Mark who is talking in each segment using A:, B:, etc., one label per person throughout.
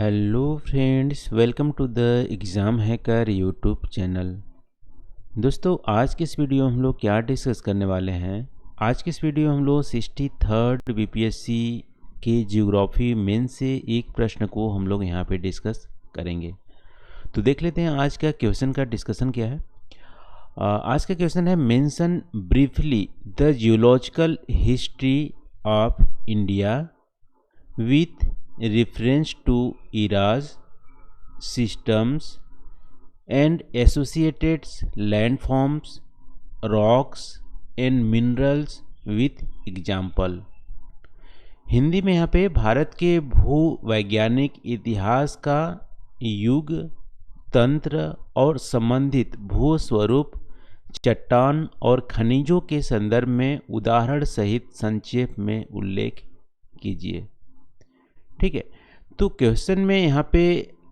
A: Hello friends, welcome to the exam hacker YouTube channel. दोस्तों, आज के इस वीडियो में हम लोग क्या डिस्कस करने वाले हैं। आज के इस वीडियो में हम लोग 63rd बीपीएससी के ज्योग्राफी मेन से एक प्रश्न को हम लोग यहाँ पे डिस्कस करेंगे। तो देख लेते हैं आज का क्वेश्चन का डिस्कशन क्या है। आज का क्वेश्चन है, mention briefly the geological history of India with reference to eras, systems and associated landforms, rocks and minerals with example। Hindi में यहाँ पे भारत के भूवैज्ञानिक इतिहास का युग, तंत्र और संबंधित भू स्वरूप, चट्टान और खनिजों के संदर्भ में उदाहरण सहित संक्षेप में उल्लेख कीजिए। ठीक है, तो क्वेश्चन में यहाँ पे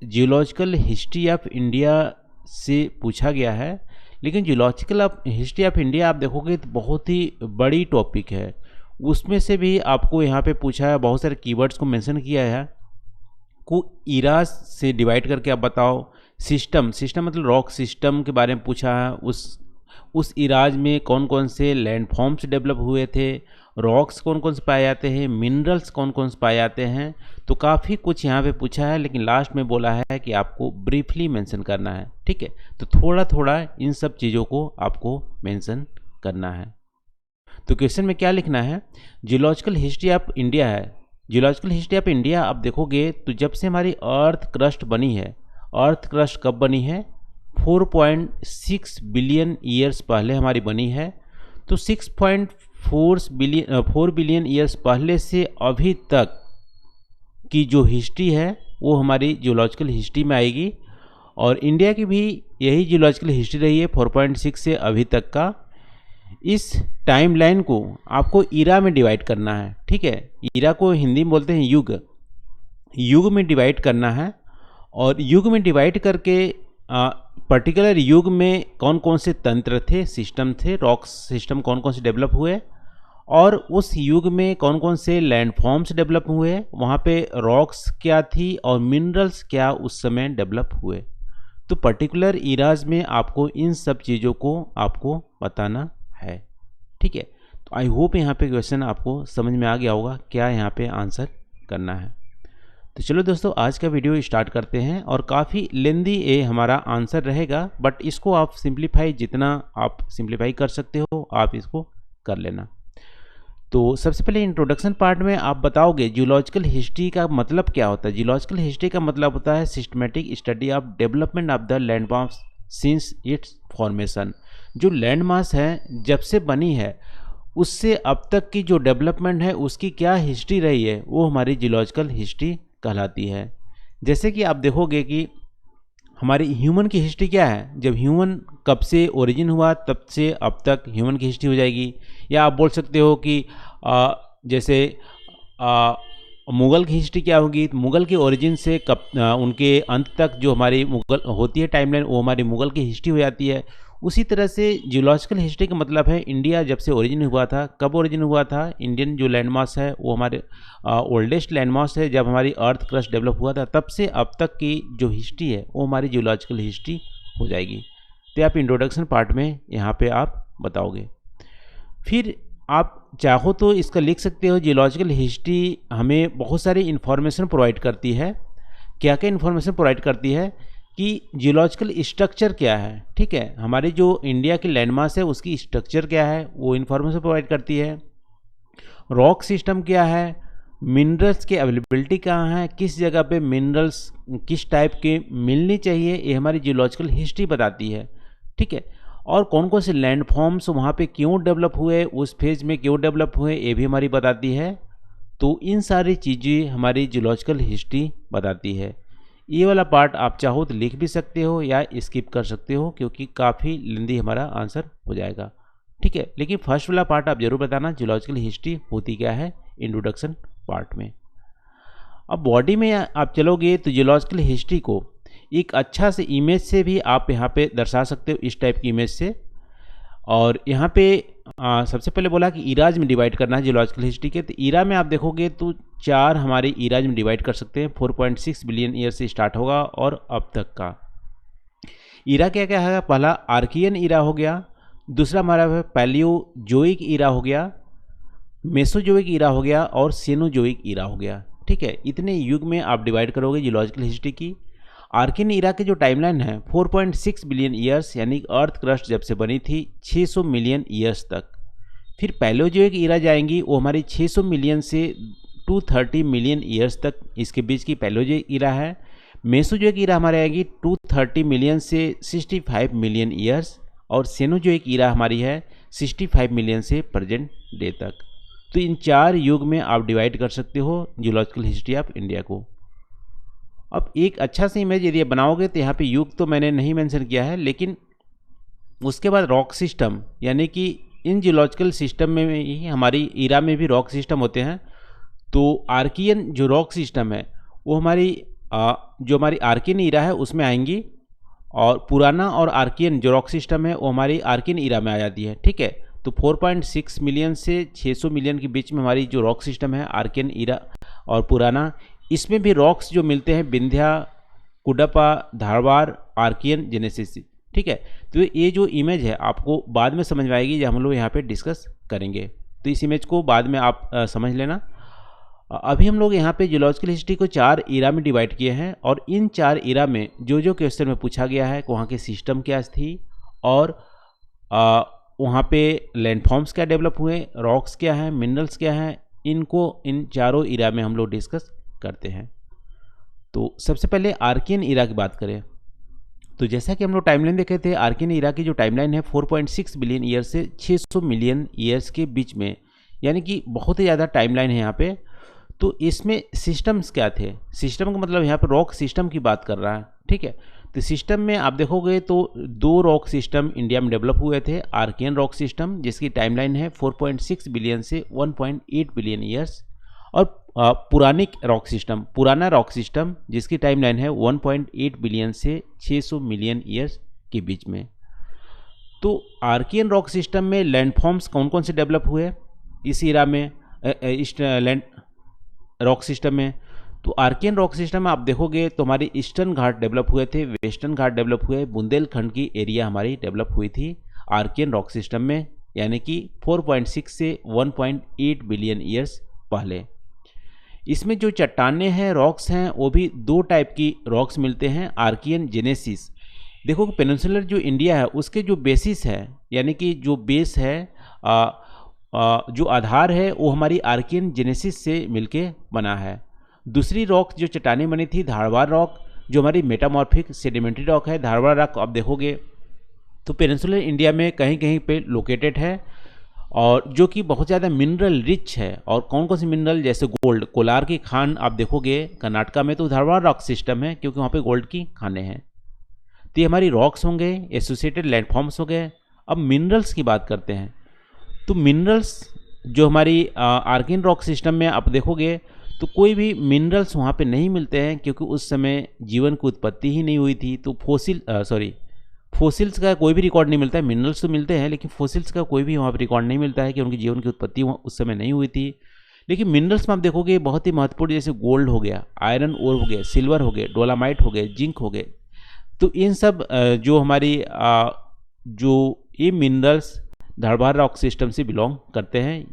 A: जियोलॉजिकल हिस्ट्री ऑफ इंडिया से पूछा गया है, लेकिन जियोलॉजिकल हिस्ट्री ऑफ इंडिया आप देखोगे तो बहुत ही बड़ी टॉपिक है। उसमें से भी आपको यहाँ पे पूछा है, बहुत सारे कीवर्ड्स को मेंशन किया है को इराज से डिवाइड करके आप बताओ। सिस्टम मतलब रॉक सिस्टम के बारे में पूछा है, उस इराज में कौन कौन से लैंडफॉर्म्स डेवलप हुए थे, रॉक्स कौन कौन से पाए जाते हैं, मिनरल्स कौन कौन से पाए जाते हैं। तो काफ़ी कुछ यहाँ पे पूछा है, लेकिन लास्ट में बोला है कि आपको ब्रीफली मेंशन करना है। ठीक है, तो थोड़ा थोड़ा इन सब चीज़ों को आपको मेंशन करना है। तो क्वेश्चन में क्या लिखना है, जियोलॉजिकल हिस्ट्री ऑफ इंडिया है। जियोलॉजिकल हिस्ट्री ऑफ इंडिया आप देखोगे तो जब से हमारी अर्थ क्रस्ट बनी है, अर्थ क्रस्ट कब बनी है, 4.6 बिलियन ईयर्स पहले हमारी बनी है। तो 4 बिलियन ईयर्स पहले से अभी तक की जो हिस्ट्री है वो हमारी जियोलॉजिकल हिस्ट्री में आएगी, और इंडिया की भी यही जियोलॉजिकल हिस्ट्री रही है 4.6 से अभी तक का। इस टाइमलाइन को आपको ईरा में डिवाइड करना है। ठीक है, ईरा को हिंदी में बोलते हैं युग, युग में डिवाइड करना है। और युग में डिवाइड करके पर्टिकुलर युग में कौन कौन से तंत्र थे, सिस्टम थे, रॉक सिस्टम कौन कौन से डेवलप हुए, और उस युग में कौन कौन से लैंडफॉर्म्स डेवलप हुए, वहाँ पे रॉक्स क्या थी और मिनरल्स क्या उस समय डेवलप हुए। तो पर्टिकुलर इराज में आपको इन सब चीज़ों को आपको बताना है। ठीक है, तो आई होप यहाँ पे क्वेश्चन आपको समझ में आ गया होगा क्या यहाँ पे आंसर करना है। तो चलो दोस्तों, आज का वीडियो स्टार्ट करते हैं। और काफ़ी लेंदी ये हमारा आंसर रहेगा, बट इसको आप सिंप्लीफाई, जितना आप सिंप्लीफाई कर सकते हो आप इसको कर लेना। तो सबसे पहले इंट्रोडक्शन पार्ट में आप बताओगे जियोलॉजिकल हिस्ट्री का मतलब क्या होता है। जियोलॉजिकल हिस्ट्री का मतलब होता है systematic study of development of the landmass since it's formation. जो लैंडमास है जब से बनी है उससे अब तक की जो डेवलपमेंट है उसकी क्या हिस्ट्री रही है, वो हमारी जियोलॉजिकल हिस्ट्री कहलाती है। जैसे कि आप देखोगे कि हमारी ह्यूमन की हिस्ट्री क्या है, जब ह्यूमन कब से ओरिजिन हुआ तब से अब तक ह्यूमन की हिस्ट्री हो जाएगी। या आप बोल सकते हो कि जैसे मुग़ल की हिस्ट्री क्या होगी, तो मुग़ल के ओरिजिन से कब उनके अंत तक जो हमारी मुग़ल होती है टाइमलाइन, वो हमारी मुग़ल की हिस्ट्री हो जाती है। उसी तरह से जियोलॉजिकल हिस्ट्री का मतलब है इंडिया जब से ओरिजिन हुआ था, कब ओरिजिन हुआ था। इंडियन जो लैंडमास है वो हमारे ओल्डेस्ट लैंडमास है, जब हमारी अर्थ क्रस्ट डेवलप हुआ था तब से अब तक की जो हिस्ट्री है वो हमारी जियोलॉजिकल हिस्ट्री हो जाएगी। तो आप इंट्रोडक्शन पार्ट में यहाँ पे आप बताओगे। फिर आप चाहो तो इसका लिख सकते हो, जियोलॉजिकल हिस्ट्री हमें बहुत सारी इन्फॉर्मेशन प्रोवाइड करती है। क्या क्या इन्फॉर्मेशन प्रोवाइड करती है कि जियोलॉजिकल स्ट्रक्चर क्या है। ठीक है, हमारी जो इंडिया की लैंडमास है उसकी स्ट्रक्चर क्या है वो इन्फॉर्मेशन प्रोवाइड करती है। रॉक सिस्टम क्या है, मिनरल्स की अवेलेबिलिटी कहाँ है, किस जगह पे मिनरल्स किस टाइप के मिलनी चाहिए, ये हमारी जियोलॉजिकल हिस्ट्री बताती है। ठीक है, और कौन कौन से लैंडफॉर्म्स वहाँ पे क्यों डेवलप हुए, उस फेज में क्यों डेवलप हुए, ये भी हमारी बताती है। तो इन सारी चीज़ें हमारी जियोलॉजिकल हिस्ट्री बताती है। ये वाला पार्ट आप चाहो तो लिख भी सकते हो या स्किप कर सकते हो, क्योंकि काफ़ी लेंदी हमारा आंसर हो जाएगा। ठीक है, लेकिन फर्स्ट वाला पार्ट आप जरूर बताना जियोलॉजिकल हिस्ट्री होती क्या है इंट्रोडक्शन पार्ट में। अब बॉडी में आप चलोगे तो जियोलॉजिकल हिस्ट्री को एक अच्छा से इमेज से भी आप यहाँ पे दर्शा सकते हो, इस टाइप की इमेज से। और यहाँ पे सबसे पहले बोला कि इराज में डिवाइड करना है जियोलॉजिकल हिस्ट्री के, तो इरा में आप देखोगे तो 4 हमारे इराज में डिवाइड कर सकते हैं। 4.6 बिलियन ईयर से स्टार्ट होगा और अब तक का इरा क्या क्या है। पहला आर्कियन इरा हो गया, दूसरा हमारा पैलियोजोइक इरा हो गया, मेसोजोइक इरा हो गया और सेनोजोइक इरा हो गया। ठीक है, इतने युग में आप डिवाइड करोगे जियोलॉजिकल हिस्ट्री की। आर्कियन इरा के जो टाइमलाइन है 4.6 बिलियन ईयर्स, यानी अर्थ क्रस्ट जब से बनी थी 600 मिलियन ईयर्स तक। फिर पैलियोजोइक इरा जाएंगी, वो हमारी 600 मिलियन से 230 मिलियन ईयर्स तक इसके बीच की पैलियोजोइक इरा है। मेसोजोइक इरा हमारे आएगी 230 मिलियन से 65 मिलियन ईयर्स, और सेनोजोइक इरा हमारी है 65 मिलियन से प्रेजेंट डे तक। तो इन 4 युग में आप डिवाइड कर सकते हो जियोलॉजिकल हिस्ट्री ऑफ इंडिया को। अब एक अच्छा सा इमेज यदि आप बनाओगे तो यहाँ पे युग तो मैंने नहीं मेंशन किया है, लेकिन उसके बाद रॉक सिस्टम, यानी कि इन जियोलॉजिकल सिस्टम में ही हमारी इरा में भी रॉक सिस्टम होते हैं। तो आर्कियन जो रॉक सिस्टम है वो हमारी जो हमारी आर्कियन इरा है उसमें आएंगी, और पुराना और आर्कियन जो रॉक सिस्टम है वो हमारी आर्कियन इरा में आ जाती है। ठीक है, तो 4.6 मिलियन से 600 मिलियन के बीच में हमारी जो रॉक सिस्टम है आर्कियन इरा और पुराना, इसमें भी रॉक्स जो मिलते हैं विंध्या, कुडप्पा, धारवाड़, आर्कियन जेनेसिस। ठीक है, तो ये जो इमेज है आपको बाद में समझ में आएगी जब हम लोग यहाँ पे डिस्कस करेंगे, तो इस इमेज को बाद में आप समझ लेना। अभी हम लोग यहाँ पे जियोलॉजिकल हिस्ट्री को 4 इरा में डिवाइड किए हैं, और इन 4 इरा में जो जो क्वेश्चन में पूछा गया है वहाँ के सिस्टम क्या थी, और वहाँ पे लैंडफॉर्म्स क्या डेवलप हुए, रॉक्स क्या हैं, मिनरल्स क्या हैं, इनको इन चारों इरा में हम लोग डिस्कस करते हैं। तो सबसे पहले आर्कियन इरा की बात करें तो जैसा कि हम लोग टाइमलाइन देखे थे, आर्कियन इरा की जो टाइमलाइन है 4.6 बिलियन ईयर से 600 मिलियन ईयर्स के बीच में, यानी कि बहुत ही ज़्यादा टाइमलाइन है यहाँ पे। तो इसमें सिस्टम्स क्या थे, सिस्टम का मतलब यहाँ पे रॉक सिस्टम की बात कर रहा है। ठीक है, तो सिस्टम में आप देखोगे तो 2 रॉक सिस्टम इंडिया में डेवलप हुए थे। आर्कियन रॉक सिस्टम जिसकी टाइमलाइन है 4.6 बिलियन से 1.8 बिलियन ईयर्स, और पुरानिक रॉक सिस्टम, पुराना रॉक सिस्टम जिसकी टाइमलाइन है 1.8 बिलियन से 600 मिलियन ईयर्स के बीच में। तो आर्कियन रॉक सिस्टम में लैंडफॉर्म्स कौन कौन से डेवलप हुए इस इरा में, इस लैंड रॉक सिस्टम में? तो आर्कियन रॉक सिस्टम में आप देखोगे तो हमारे ईस्टर्न घाट डेवलप हुए थे, वेस्टर्न घाट डेवलप हुए, बुंदेलखंड की एरिया हमारी डेवलप हुई थी आर्कियन रॉक सिस्टम में, यानी कि 4.6 से 1.8 बिलियन ईयर्स पहले। इसमें जो चट्टानें हैं, रॉक्स हैं, वो भी 2 टाइप की रॉक्स मिलते हैं। आर्कियन जेनेसिस, देखो पेनिनसुलर जो इंडिया है उसके जो बेसिस है, यानी कि जो बेस है, जो आधार है वो हमारी आर्कियन जेनेसिस से मिलके बना है। दूसरी रॉक जो चट्टानें बनी थी धारवाड़ रॉक, जो हमारी मेटामॉर्फिक सेडिमेंट्री रॉक है। धारवाड़ रॉक आप देखोगे तो पेनिनसुलर इंडिया में कहीं कहीं पे लोकेटेड है, और जो कि बहुत ज़्यादा मिनरल रिच है। और कौन कौन से मिनरल, जैसे गोल्ड, कोलार की खान आप देखोगे कर्नाटका में, तो धारवाड़ रॉक सिस्टम है क्योंकि वहाँ पे गोल्ड की खानें हैं। तो ये हमारी रॉक्स होंगे, एसोसिएटेड लैंडफॉर्म्स हो गए। अब मिनरल्स की बात करते हैं, तो मिनरल्स जो हमारी आर्कियन रॉक सिस्टम में आप देखोगे तो कोई भी मिनरल्स वहाँ पे नहीं मिलते हैं, क्योंकि उस समय जीवन की उत्पत्ति ही नहीं हुई थी। तो फोसिल्स का कोई भी रिकॉर्ड नहीं मिलता है। मिनरल्स तो मिलते हैं लेकिन फोसिल्स का कोई भी वहाँ पर रिकॉर्ड नहीं मिलता है कि उनकी जीवन की उत्पत्ति उस समय नहीं हुई थी। लेकिन मिनरल्स में आप देखोगे बहुत ही महत्वपूर्ण, जैसे गोल्ड हो गया, आयरन ओर हो गए, सिल्वर हो गए, डोलामाइट हो गए, जिंक हो गए। तो इन सब जो हमारी जो ये मिनरल्स धारवाड़ रॉक सिस्टम से बिलोंग करते हैं।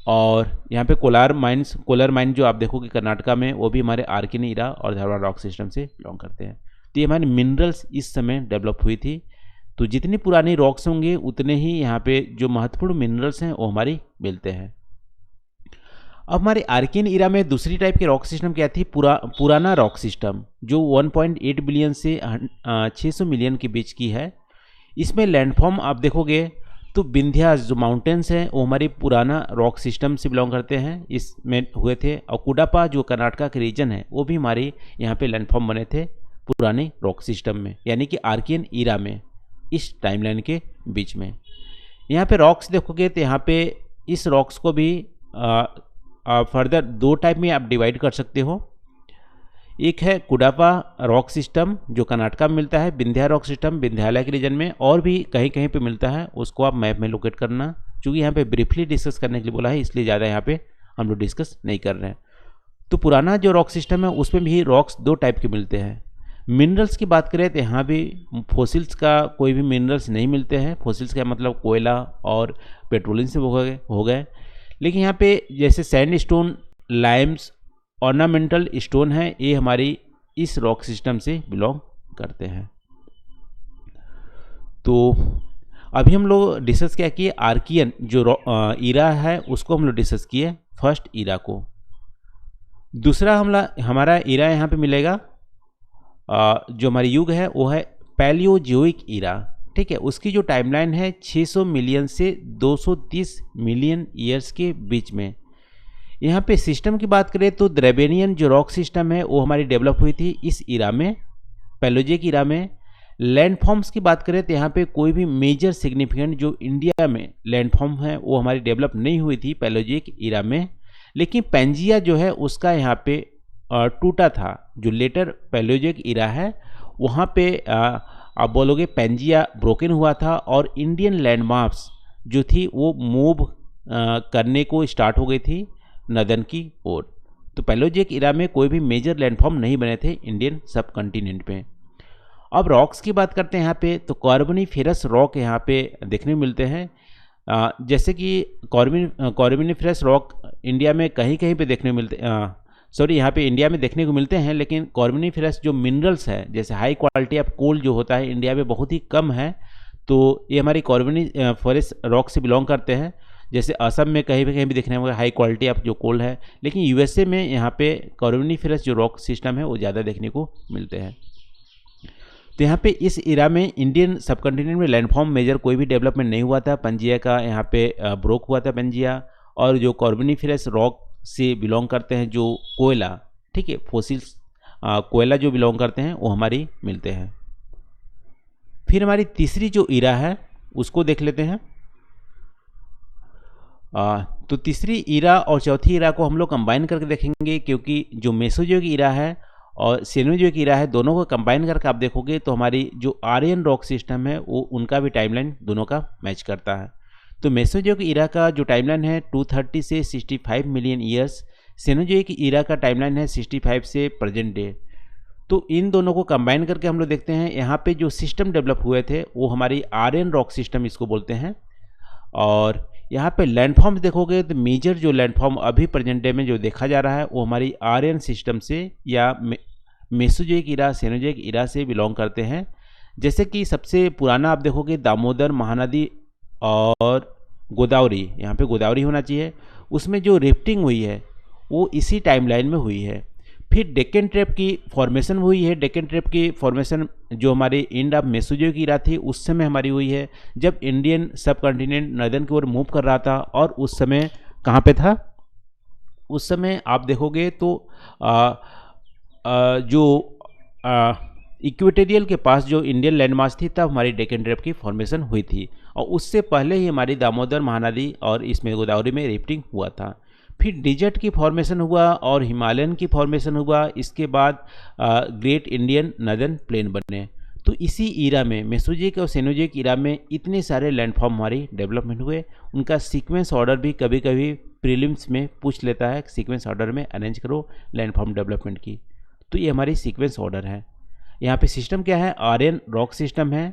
A: और यहाँ पे कोलार माइन जो आप देखोगे कर्नाटका में, वो भी हमारे आर्कियन इरा और धारवाड़ रॉक सिस्टम से बिलोंग करते हैं। तो ये हमारे मिनरल्स इस समय डेवलप हुई थी। तो जितनी पुरानी रॉक्स होंगे उतने ही यहाँ पे जो महत्वपूर्ण मिनरल्स हैं वो हमारी मिलते हैं। अब हमारे आर्कियन इरा में दूसरी टाइप के रॉक सिस्टम क्या थी, पुराना रॉक सिस्टम, जो 1.8 बिलियन से 600 मिलियन के बीच की है। इसमें लैंडफॉर्म आप देखोगे तो विंध्यास जो माउंटेन्स हैं वो हमारी पुराना रॉक सिस्टम से बिलोंग करते हैं, इसमें हुए थे। और कुडापा जो कर्नाटका के रीजन है वो भी हमारे यहाँ पे लैंडफॉर्म बने थे पुराने रॉक सिस्टम में, यानी कि आर्कियन इरा में, इस टाइमलाइन के बीच में। यहाँ पे रॉक्स देखोगे तो यहाँ पे इस रॉक्स को भी फर्दर 2 टाइप में आप डिवाइड कर सकते हो। एक है कुडापा रॉक सिस्टम जो कर्नाटका में मिलता है, विंध्या रॉक सिस्टम विंध्यालय के रीजन में, और भी कहीं कहीं पे मिलता है, उसको आप मैप में लोकेट करना। क्योंकि यहाँ पे ब्रीफली डिस्कस करने के लिए बोला है, इसलिए ज़्यादा यहाँ पे हम लोग डिस्कस नहीं कर रहे हैं। तो पुराना जो रॉक सिस्टम है उसमें भी रॉक्स दो टाइप के मिलते हैं। मिनरल्स की बात करें तो यहाँ भी फोसिल्स का कोई भी मिनरल्स नहीं मिलते हैं। फोसिल्स का मतलब कोयला और पेट्रोलियम से हो गए। लेकिन यहाँ पे जैसे sand stone, Lyme's, ornamental stone है, ये हमारी इस रॉक सिस्टम से बिलोंग करते हैं। तो अभी हम लोग डिस्कस क्या किए, आर्कियन जो ईरा है उसको हम लोग डिस्कस किए, फर्स्ट ईरा को। दूसरा हमारा ईरा यहाँ पे मिलेगा, जो हमारी युग है वो है पैलियोजोइक ईरा। ठीक है, उसकी जो टाइमलाइन है 600 मिलियन से 230 मिलियन ईयर्स के बीच में। यहाँ पे सिस्टम की बात करें तो द्रविडियन जो रॉक सिस्टम है वो हमारी डेवलप हुई थी इस ईरा में, पैलियोजोइक ईरा में। लैंडफॉर्म्स की बात करें तो यहाँ पे कोई भी मेजर सिग्निफिकेंट जो इंडिया में लैंडफॉर्म है वो हमारी डेवलप नहीं हुई थी पैलियोजोइक ईरा में। लेकिन पेंजिया जो है उसका यहाँ पे टूटा था। जो लेटर पैलियोजोइक ईरा है वहाँ पे आप बोलोगे पेंजिया ब्रोकन हुआ था और इंडियन लैंडमार्क्स जो थी वो मूव करने को स्टार्ट हो गई थी नदन की ओर। तो पैलियोजोइक ईरा में कोई भी मेजर लैंडफॉर्म नहीं बने थे इंडियन सब कॉन्टिनेंट पे। अब रॉक्स की बात करते हैं यहाँ पे, तो कार्बोनिफेरस रॉक यहाँ पे देखने को मिलते हैं। जैसे कि कार्बोनिफेरस रॉक इंडिया में कहीं कहीं पे देखने को मिलते यहाँ पे इंडिया में देखने को मिलते हैं, लेकिन कार्बोनिफेरस जो मिनरल्स है जैसे हाई क्वालिटी ऑफ कोल जो होता है इंडिया में बहुत ही कम है। तो ये हमारी कार्बोनिफेरस रॉक से बिलोंग करते हैं। जैसे असम में कहीं भी देखने में हाई क्वालिटी ऑफ जो कोल है, लेकिन यूएसए में यहाँ पे कार्बोनिफेरस जो रॉक सिस्टम है वो ज़्यादा देखने को मिलते हैं। तो यहाँ पे इस इरा में इंडियन सब कॉन्टिनेंट में लैंडफॉर्म मेजर कोई भी डेवलपमेंट नहीं हुआ था। पंजिया का यहाँ पे ब्रोक हुआ था पंजिया, और जो कार्बोनिफेरस रॉक से बिलोंग करते हैं जो कोयला, ठीक है, फोसिल्स कोयला जो बिलोंग करते हैं वो हमारी मिलते हैं। फिर हमारी तीसरी जो इरा है उसको देख लेते हैं। तो तीसरी इरा और चौथी इरा को हम लोग कंबाइन करके देखेंगे, क्योंकि जो मेसोजोइक इरा है और सेनोजोइक इरा है दोनों को कंबाइन करके आप देखोगे तो हमारी जो आर्यन रॉक सिस्टम है वो उनका भी टाइमलाइन दोनों का मैच करता है। तो मेसोजोइक इरा का जो टाइमलाइन है 230 से 65 मिलियन ईयर्स, सेनोजोइक इरा का टाइमलाइन है 65 से प्रेजेंट डे। तो इन दोनों को कंबाइन करके हम लोग देखते हैं यहाँ पे जो सिस्टम डेवलप हुए थे वो हमारी आर्यन रॉक सिस्टम इसको बोलते हैं। और यहाँ पे लैंडफॉर्म्स देखोगे तो मेजर जो लैंडफॉर्म अभी प्रेजेंट डे में जो देखा जा रहा है वो हमारी आर्यन सिस्टम से या मेसोजोइक इरा, सेनोजोइक इरा से बिलोंग करते हैं। जैसे कि सबसे पुराना आप देखोगे दामोदर महानदी और गोदावरी, यहाँ पे गोदावरी होना चाहिए, उसमें जो रिफ्टिंग हुई है वो इसी टाइमलाइन में हुई है। फिर डेक्कन ट्रैप की फॉर्मेशन हुई है। डेक्कन ट्रैप की फॉर्मेशन जो हमारी एंड ऑफ मेसोजोइक इरा थी उस समय हमारी हुई है, जब इंडियन सब कॉन्टिनेंट नॉर्दर्न की ओर मूव कर रहा था। और उस समय कहाँ पे था, उस समय आप देखोगे तो जो इक्वेटोरियल के पास जो इंडियन लैंडमास थी तब हमारी डेक्कन ट्रैप की फॉर्मेशन हुई थी, और उससे पहले ही हमारी दामोदर महानदी और इसमें गोदावरी में रिफ्टिंग हुआ था। फिर डिजर्ट की फॉर्मेशन हुआ और हिमालयन की फॉर्मेशन हुआ, इसके बाद ग्रेट इंडियन नदर्न प्लेन बने। तो इसी ईरा में मेसोजोइक और सेनोजोइक ईरा में इतने सारे लैंडफॉर्म हमारी डेवलपमेंट हुए। उनका सीक्वेंस ऑर्डर भी कभी कभी प्रीलिम्स में पूछ लेता है, सीक्वेंस ऑर्डर में अरेंज करो लैंडफॉर्म डेवलपमेंट की। तो ये हमारी सीक्वेंस ऑर्डर है। यहाँ पे सिस्टम क्या है, आर्यन रॉक सिस्टम है।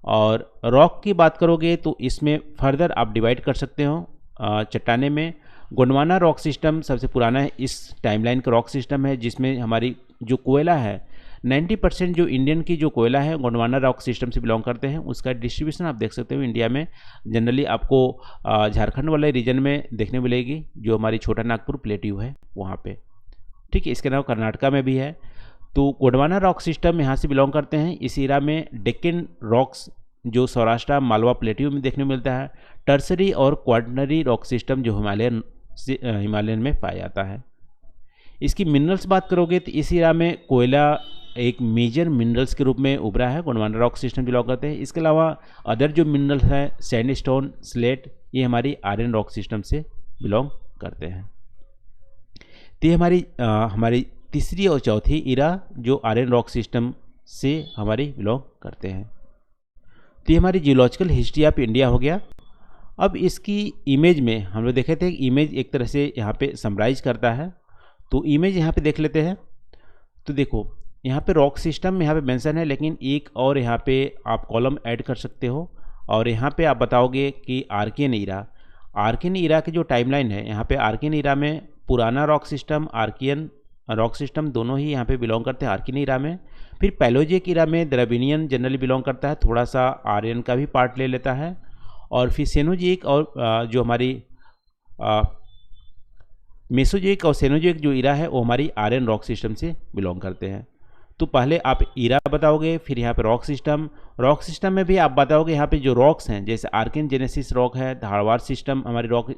A: और रॉक की बात करोगे तो इसमें फर्दर आप डिवाइड कर सकते हो चट्टाने में। गोंडवाना रॉक सिस्टम सबसे पुराना है, इस टाइमलाइन का रॉक सिस्टम है, जिसमें हमारी जो कोयला है 90% जो इंडियन की जो कोयला है गोंडवाना रॉक सिस्टम से बिलोंग करते हैं। उसका डिस्ट्रीब्यूशन आप देख सकते हो इंडिया में जनरली आपको झारखंड वाले रीजन में देखने मिलेगी, जो हमारी छोटा नागपुर प्लेट्यू है वहाँ पे, ठीक है। इसके अलावा कर्नाटका में भी है। तो गोंडवाना रॉक सिस्टम यहाँ से बिलोंग करते हैं। इस एरा में डेक्कन रॉक्स जो सौराष्ट्र मालवा प्लेट्यू में देखने को मिलता है। टर्सरी और क्वार्टनरी रॉक सिस्टम जो हिमालयन में पाया जाता है। इसकी मिनरल्स बात करोगे तो इस एरा में कोयला एक मेजर मिनरल्स के रूप में उभरा है, गोंडवाना रॉक सिस्टम बिलोंग करते हैं। इसके अलावा अदर जो मिनरल्स हैं सैंडस्टोन, स्लेट, ये हमारी आयरन रॉक सिस्टम से बिलोंग करते हैं। तो ये हमारी तीसरी और चौथी इरा जो आर्यन रॉक सिस्टम से हमारी बिलोंग करते हैं। तो ये हमारी जियोलॉजिकल हिस्ट्री ऑफ इंडिया हो गया। अब इसकी इमेज में हम लोग देखे थे, इमेज एक तरह से यहाँ पे समराइज करता है, तो इमेज यहाँ पे देख लेते हैं। तो देखो यहाँ पे रॉक सिस्टम में यहाँ पे मेंशन है, लेकिन एक और यहाँ पे आप कॉलम ऐड कर सकते हो और यहाँ पे आप बताओगे कि आर्कियन ईरा की जो टाइमलाइन है, यहाँ पे आर्कियन ईरा में पुराना rock system, Archaean rock system दोनों ही यहाँ पे बिलोंग करते हैं आर्कियन ईरा में। फिर पैलोजिक ईरा में द्रविडियन जनरली बिलोंग करता है, थोड़ा सा आर्यन का भी पार्ट ले लेता है। और फिर सेनोजिक और जो हमारी मेसोजिक और सेनोजिक जो ईरा है वो हमारी आर्यन रॉक सिस्टम से बिलोंग करते हैं। तो पहले आप ईरा बताओगे, फिर यहाँ पे रॉक सिस्टम में भी आप बताओगे यहाँ पे जो रॉक्स हैं, जैसे आर्कियन जेनेसिस रॉक है, धारवाड़ सिस्टम हमारी रॉक,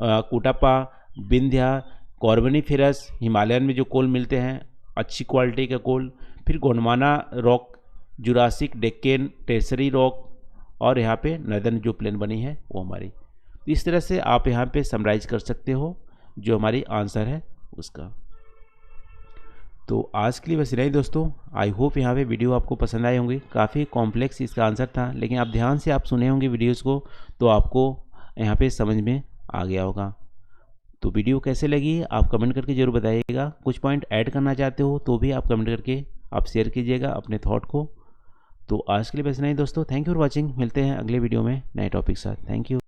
A: कुटापा, विंध्या, कॉर्बनिफेरस, हिमालयन में जो कोल मिलते हैं अच्छी क्वालिटी का कोल, फिर Gondwana rock, Jurassic, Deccan, tertiary rock, और यहाँ पे नर्दर्न जो प्लेन बनी है वो हमारी। इस तरह से आप यहाँ पे समराइज कर सकते हो जो हमारी आंसर है उसका। तो आज के लिए बस इतना ही दोस्तों। आई होप यहाँ पे वीडियो आपको पसंद आए होंगे। काफ़ी कॉम्प्लेक्स इसका आंसर था, लेकिन आप ध्यान से आप सुने होंगे वीडियोस को तो आपको यहाँ पे समझ में आ गया होगा। तो वीडियो कैसे लगी आप कमेंट करके ज़रूर बताइएगा। कुछ पॉइंट ऐड करना चाहते हो तो भी आप कमेंट करके आप शेयर कीजिएगा अपने थॉट को। तो आज के लिए बस इतना ही दोस्तों। Thank you for watching. मिलते हैं अगले वीडियो में नए टॉपिक के साथ। Thank you.